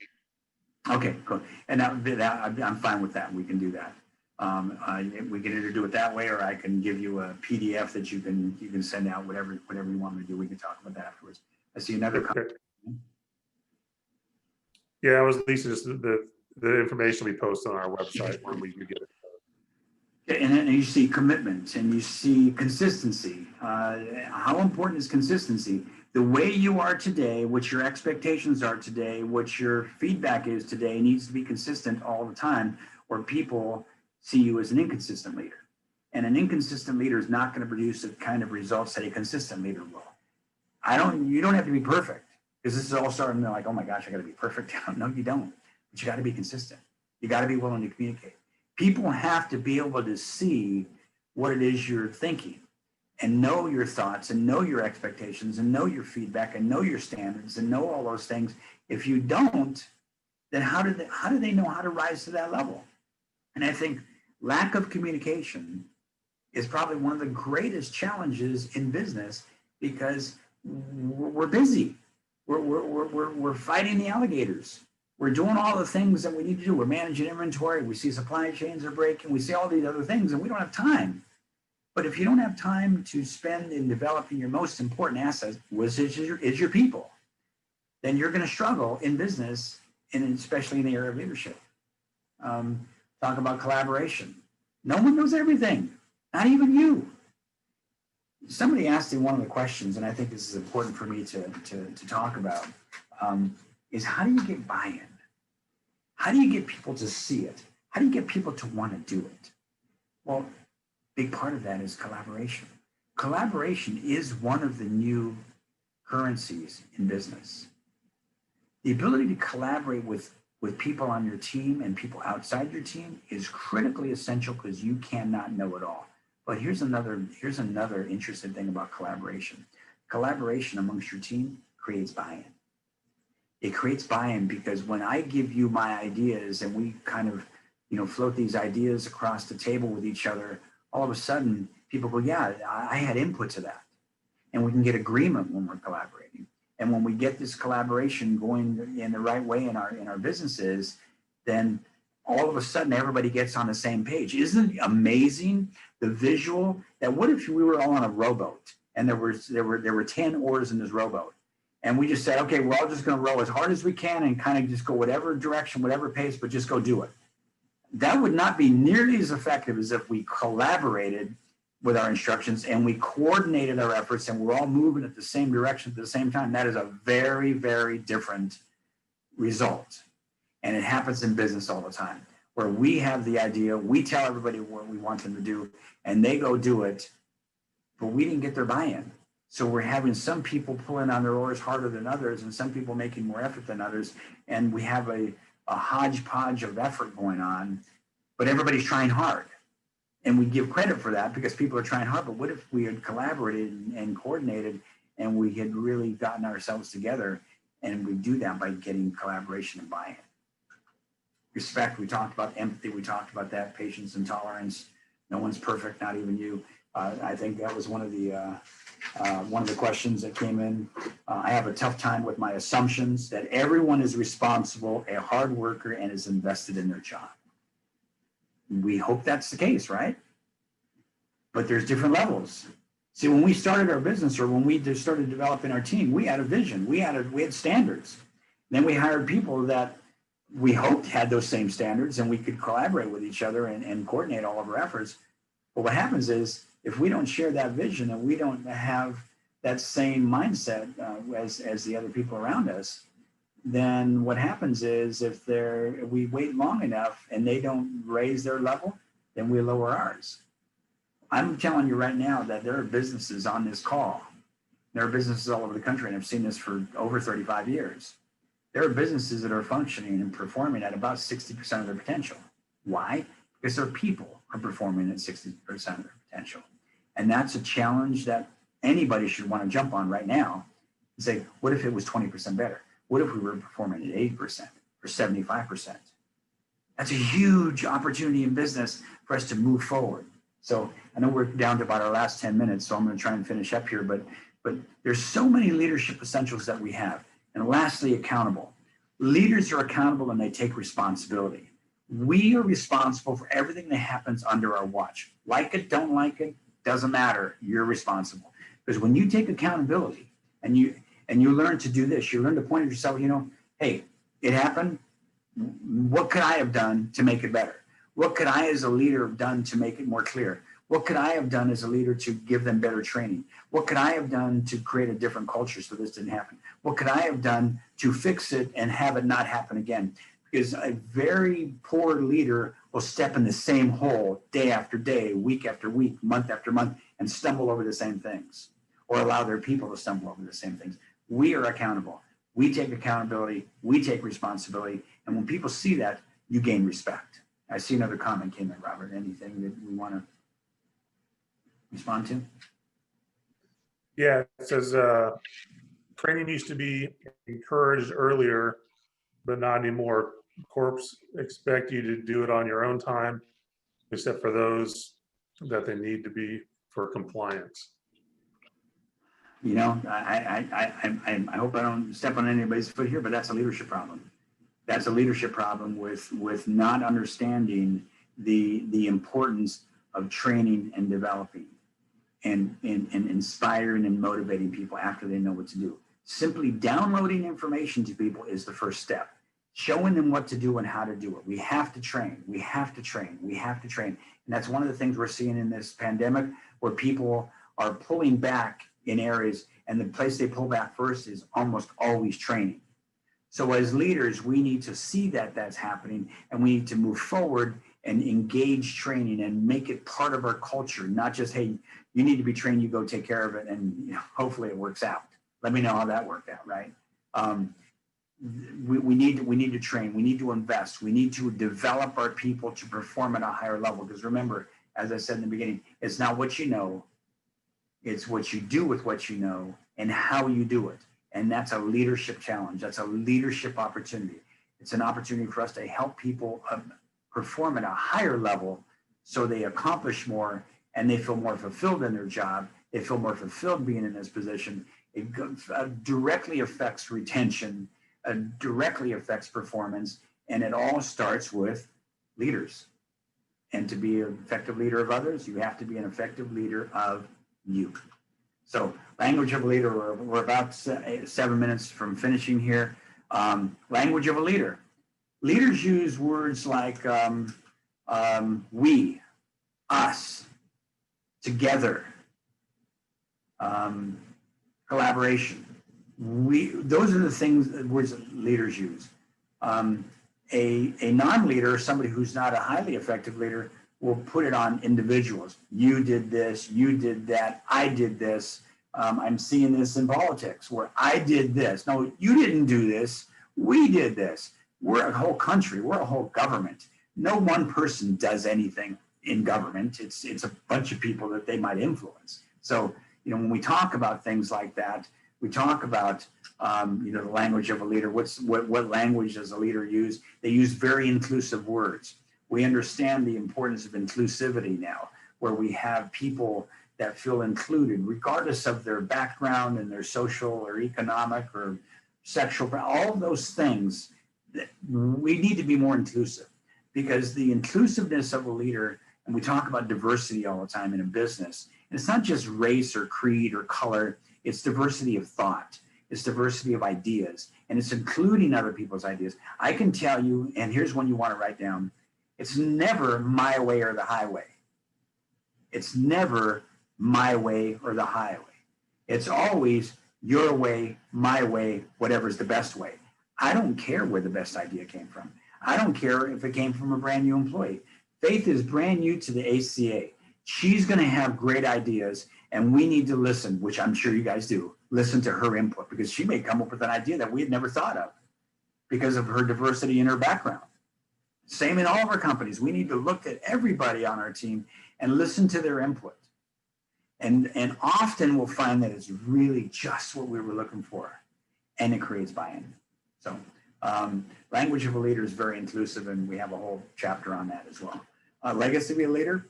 Okay, cool. And I'm fine with that. We can do that. We can either do it that way, or I can give you a PDF that you can send out, whatever you want me to do. We can talk about that afterwards. I see another comment. Yeah, it was Lisa, just the information we post on our website when we get it. And then you see commitment and you see consistency. How important is consistency? The way you are today, what your expectations are today, what your feedback is today needs to be consistent all the time, or people see you as an inconsistent leader. And an inconsistent leader is not going to produce the kind of results that a consistent leader will. You don't have to be perfect, because this is all starting to like, oh my gosh, I got to be perfect. No, you don't. But you got to be consistent. You got to be willing to communicate. People have to be able to see what it is you're thinking and know your thoughts and know your expectations and know your feedback and know your standards and know all those things. If you don't, then how do they know how to rise to that level? And I think lack of communication is probably one of the greatest challenges in business because we're busy. We're fighting the alligators. We're doing all the things that we need to do. We're managing inventory. We see supply chains are breaking. We see all these other things, and we don't have time. But if you don't have time to spend in developing your most important asset, which is your people, then you're going to struggle in business, and especially in the area of leadership. Talk about collaboration. No one knows everything, not even you. Somebody asked me one of the questions, and I think this is important for me to talk about, is how do you get buy-in? How do you get people to see it? How do you get people to want to do it? Well, big part of that is collaboration. Collaboration is one of the new currencies in business. The ability to collaborate with people on your team and people outside your team is critically essential because you cannot know it all. But here's another interesting thing about collaboration. Collaboration amongst your team creates buy-in. It creates buy-in because when I give you my ideas and we kind of, float these ideas across the table with each other, all of a sudden people go, yeah, I had input to that. And we can get agreement when we're collaborating. And when we get this collaboration going in the right way in our businesses, then all of a sudden everybody gets on the same page. Isn't it amazing the visual that what if we were all on a rowboat and there were 10 oars in this rowboat, and we just said, okay, we're all just going to row as hard as we can and kind of just go whatever direction, whatever pace, but just go do it. That would not be nearly as effective as if we collaborated with our instructions and we coordinated our efforts and we're all moving at the same direction at the same time. That is a very, very different result. And it happens in business all the time, where we have the idea, we tell everybody what we want them to do, and they go do it, but we didn't get their buy-in. So we're having some people pulling on their oars harder than others, and some people making more effort than others, and we have a hodgepodge of effort going on, but everybody's trying hard. And we give credit for that because people are trying hard, but what if we had collaborated and coordinated and we had really gotten ourselves together, and we do that by getting collaboration and buy-in. Respect, we talked about empathy, we talked about that, patience and tolerance. No one's perfect, not even you. I think that was one of the questions that came in. I have a tough time with my assumptions that everyone is responsible, a hard worker, and is invested in their job. We hope that's the case, right? But there's different levels. See, when we started our business or when we just started developing our team, we had a vision, we had standards. Then we hired people that we hoped had those same standards and we could collaborate with each other and coordinate all of our efforts. But what happens is if we don't share that vision and we don't have that same mindset as the other people around us, then what happens is if we wait long enough and they don't raise their level, then we lower ours. I'm telling you right now that there are businesses on this call. There are businesses all over the country, and I've seen this for over 35 years. There are businesses that are functioning and performing at about 60% of their potential. Why? Because their people are performing at 60% of their potential. And that's a challenge that anybody should want to jump on right now and say, what if it was 20% better? What if we were performing at 80% or 75%? That's a huge opportunity in business for us to move forward. So I know we're down to about our last 10 minutes, so I'm going to try and finish up here, but there's so many leadership essentials that we have. And lastly, accountable. Leaders are accountable and they take responsibility. We are responsible for everything that happens under our watch. Like it, don't like it, doesn't matter. You're responsible. Because when you take accountability and you learn to do this, you learn to point at yourself, hey, it happened. What could I have done to make it better? What could I as a leader have done to make it more clear? What could I have done as a leader to give them better training? What could I have done to create a different culture so this didn't happen? What could I have done to fix it and have it not happen again? Because a very poor leader will step in the same hole day after day, week after week, month after month, and stumble over the same things, or allow their people to stumble over the same things. We are accountable. We take accountability. We take responsibility. And when people see that, you gain respect. I see another comment came in, Robert. Anything that we want to respond to? Yeah, it says training used to be encouraged earlier, but not anymore. Corps expect you to do it on your own time, except for those that they need to be for compliance. You know, I hope I don't step on anybody's foot here, but that's a leadership problem. That's a leadership problem with not understanding the importance of training and developing and inspiring and motivating people after they know what to do. Simply downloading information to people is the first step. Showing them what to do and how to do it. We have to train. We have to train. We have to train. And that's one of the things we're seeing in this pandemic, where people are pulling back in areas, and the place they pull back first is almost always training. So as leaders, we need to see that that's happening, and we need to move forward and engage training and make it part of our culture, not just, hey, you need to be trained, you go take care of it, and hopefully it works out. Let me know how that worked out, right? We need to train. We need to invest. We need to develop our people to perform at a higher level. Because remember, as I said in the beginning, it's not what you know, it's what you do with what you know and how you do it. And that's a leadership challenge. That's a leadership opportunity. It's an opportunity for us to help people perform at a higher level so they accomplish more and they feel more fulfilled in their job. They feel more fulfilled being in this position. It directly affects retention, directly affects performance, and it all starts with leaders. And to be an effective leader of others, you have to be an effective leader of you. So language of a leader, we're about 7 minutes from finishing here. Language of a leader. Leaders use words like we, us, together, collaboration. Those are the things, words that leaders use. A non-leader, somebody who's not a highly effective leader, will put it on individuals. You did this, you did that, I did this. I'm seeing this in politics where I did this. No, you didn't do this, we did this. We're a whole country, we're a whole government. No one person does anything in government. It's a bunch of people that they might influence. So, when we talk about things like that, we talk about the language of a leader. What language does a leader use? They use very inclusive words. We understand the importance of inclusivity now, where we have people that feel included, regardless of their background and their social or economic or sexual, all of those things. We need to be more inclusive, because the inclusiveness of a leader, and we talk about diversity all the time in a business, and it's not just race or creed or color, it's diversity of thought, it's diversity of ideas, and it's including other people's ideas. I can tell you, and here's one you want to write down, it's never my way or the highway. It's never my way or the highway. It's always your way, my way, whatever's the best way. I don't care where the best idea came from. I don't care if it came from a brand new employee. Faith is brand new to the ACA. She's going to have great ideas, and we need to listen, which I'm sure you guys do, listen to her input, because she may come up with an idea that we had never thought of because of her diversity in her background. Same in all of our companies. We need to look at everybody on our team and listen to their input. And often we'll find that it's really just what we were looking for, and it creates buy-in. So language of a leader is very inclusive, and we have a whole chapter on that as well. Legacy of a leader,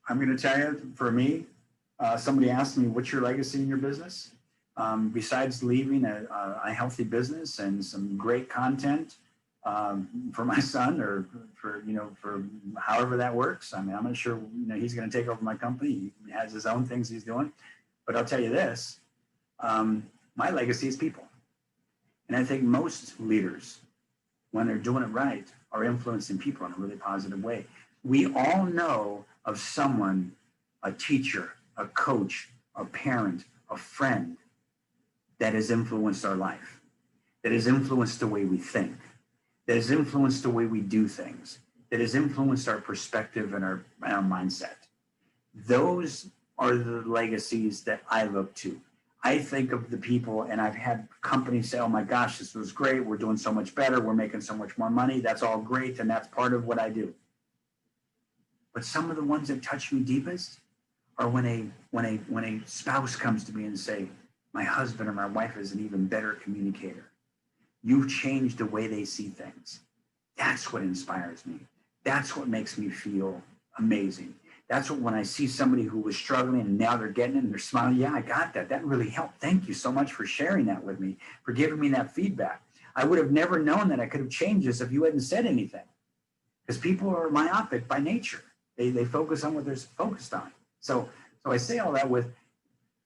I'm going to tell you, for me, somebody asked me, what's your legacy in your business? Besides leaving a healthy business and some great content for my son, or for however that works. I mean, I'm not sure, he's going to take over my company. He has his own things he's doing, but I'll tell you this, my legacy is people. And I think most leaders, when they're doing it right, are influencing people in a really positive way. We all know of someone, a teacher, a coach, a parent, a friend, that has influenced our life, that has influenced the way we think, that has influenced the way we do things, that has influenced our perspective and our mindset. Those are the legacies that I look to. I think of the people, and I've had companies say, oh my gosh, this was great. We're doing so much better. We're making so much more money. That's all great. And that's part of what I do. But some of the ones that touch me deepest are when a spouse comes to me and say, my husband or my wife is an even better communicator. You've changed the way they see things. That's what inspires me. That's what makes me feel amazing. That's what, when I see somebody who was struggling and now they're getting it and they're smiling, yeah, I got that. That really helped. Thank you so much for sharing that with me, for giving me that feedback. I would have never known that I could have changed this if you hadn't said anything. Because people are myopic by nature. They focus on what they're focused on. So I say all that with,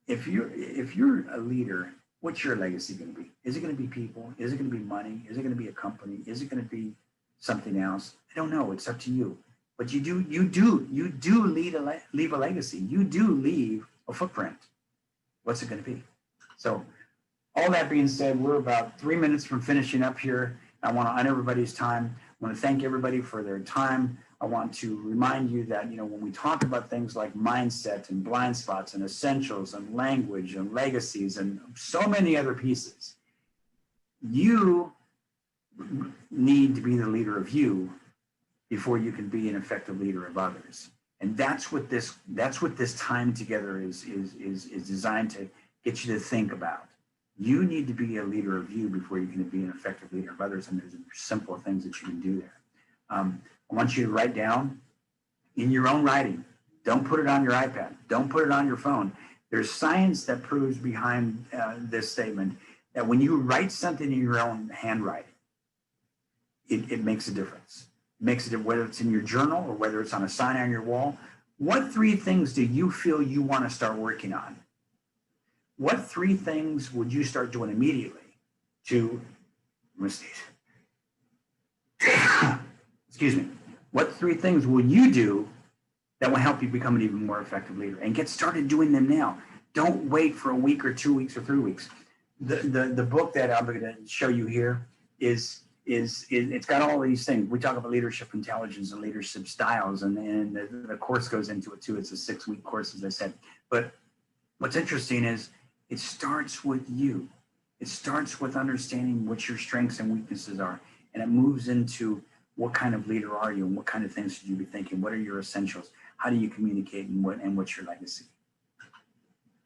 if you're a leader, what's your legacy going to be? Is it going to be people? Is it going to be money? Is it going to be a company? Is it going to be something else? I don't know. It's up to you. But you do leave a legacy. You do leave a footprint. What's it going to be? So all that being said, we're about 3 minutes from finishing up here. I want to honor everybody's time. I want to thank everybody for their time. I want to remind you that, when we talk about things like mindset and blind spots and essentials and language and legacies and so many other pieces, you need to be the leader of you before you can be an effective leader of others. And that's what this time together is designed to get you to think about. You need to be a leader of you before you can be an effective leader of others. And there's simple things that you can do there. I want you to write down in your own writing. Don't put it on your iPad. Don't put it on your phone. There's science that proves behind this statement that when you write something in your own handwriting, it makes a difference. It makes it, whether it's in your journal or whether it's on a sign on your wall. What 3 things do you feel you want to start working on? What 3 things would you start doing immediately to, excuse me, what 3 things will you do that will help you become an even more effective leader? And get started doing them now. Don't wait for a week or 2 weeks or 3 weeks. The book that I'm going to show you here is it's got all these things. We talk about leadership intelligence and leadership styles, and the course goes into it too. It's a 6-week course, as I said. But what's interesting is it starts with you. It starts with understanding what your strengths and weaknesses are, and it moves into what kind of leader are you and what kind of things should you be thinking? What are your essentials? How do you communicate, and what's your legacy?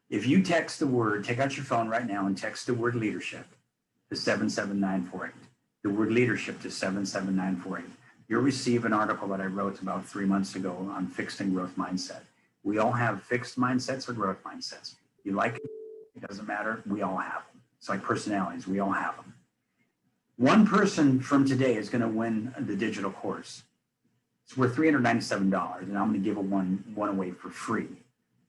If you text the word, take out your phone right now and text the word leadership to 77948. The word leadership to 77948. You'll receive an article that I wrote about 3 months ago on fixed and growth mindset. We all have fixed mindsets or growth mindsets. You like it, it doesn't matter. We all have them. It's like personalities. We all have them. One person from today is going to win the digital course. It's worth $397, and I'm going to give one away for free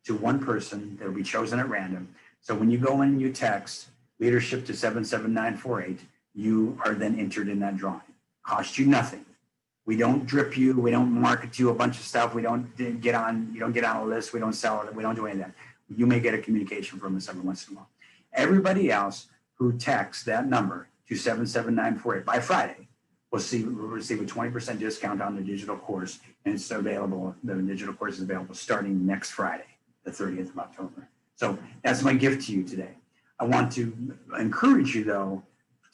to one person that will be chosen at random. So when you go in and you text leadership to 77948, you are then entered in that drawing. Cost you nothing. We don't drip you. We don't market you a bunch of stuff. You don't get on a list. We don't sell it. We don't do any of that. You may get a communication from us every once in a while. Everybody else who texts that number to 77948 by Friday will receive a 20% discount on the digital course, and it's available. The digital course is available starting next Friday, the 30th of October. So that's my gift to you today. I want to encourage you, though,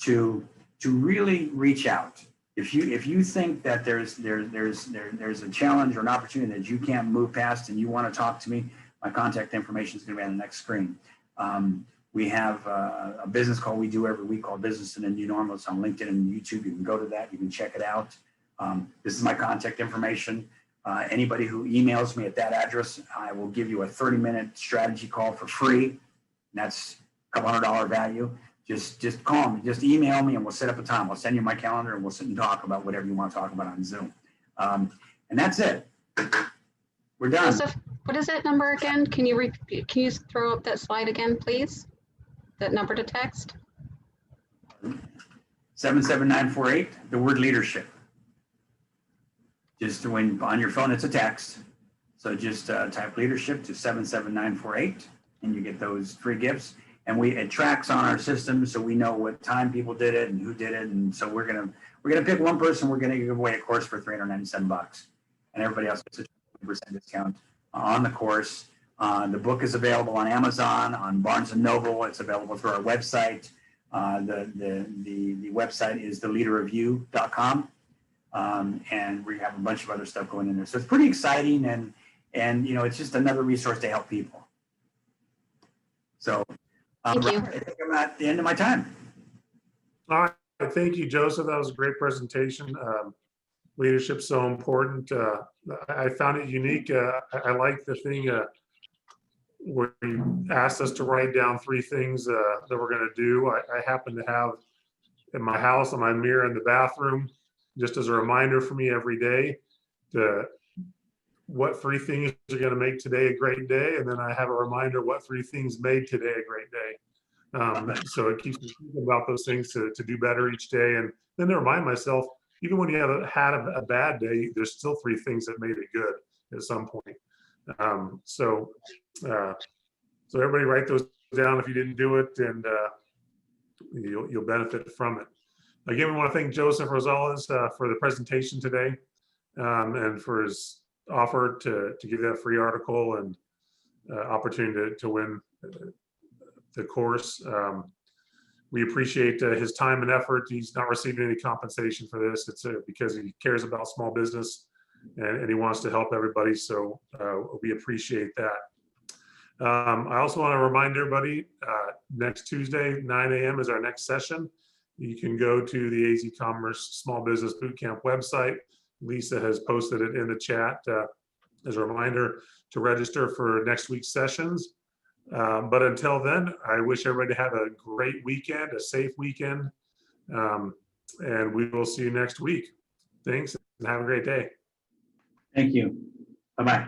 to really reach out. If you think that there's a challenge or an opportunity that you can't move past and you want to talk to me, my contact information is going to be on the next screen. We have a business call we do every week called Business in a New Normal. It's on LinkedIn and YouTube. You can go to that. You can check it out. This is my contact information. Anybody who emails me at that address, I will give you a 30-minute strategy call for free. That's a couple $100 value. Just call me, just email me, and we'll set up a time. I'll send you my calendar, and we'll sit and talk about whatever you want to talk about on Zoom. And that's it. We're done. Joseph, what is that number again? Can you throw up that slide again, please? That number to text? 77948, the word leadership. Just when on your phone, it's a text. So just type leadership to 77948, and you get those free gifts. And it tracks on our system, so we know what time people did it and who did it. And so we're gonna pick one person. We're gonna give away a course for $397, and everybody else gets a 20% discount on the course. The book is available on Amazon, on Barnes & Noble. It's available through our website. The website is theleaderofyou.com. And we have a bunch of other stuff going in there. So it's pretty exciting, and it's just another resource to help people. So Thank you. I think I'm at the end of my time. All right, thank you, Joseph. That was a great presentation. Leadership's so important. I found it unique. I like the thing where you asked us to write down 3 things that we're going to do. I happen to have in my house on my mirror in the bathroom, just as a reminder for me every day, to what 3 things are going to make today a great day. And then I have a reminder what 3 things made today a great day. So it keeps me thinking about those things to do better each day. And then to remind myself, even when you have had a bad day, there's still 3 things that made it good at some point. So everybody write those down if you didn't do it, and you'll benefit from it. Again, we want to thank Joseph Rosales for the presentation today, and for his offer to give that free article and opportunity to win the course. We appreciate his time and effort. He's not receiving any compensation for this. It's because he cares about small business, and he wants to help everybody. So we appreciate that. I also want to remind everybody, next Tuesday, 9 a.m. is our next session. You can go to the AZ Commerce Small Business Bootcamp website. Lisa has posted it in the chat as a reminder to register for next week's sessions. But until then, I wish everybody to have a great weekend, a safe weekend, and we will see you next week. Thanks, and have a great day. Thank you. Bye-bye.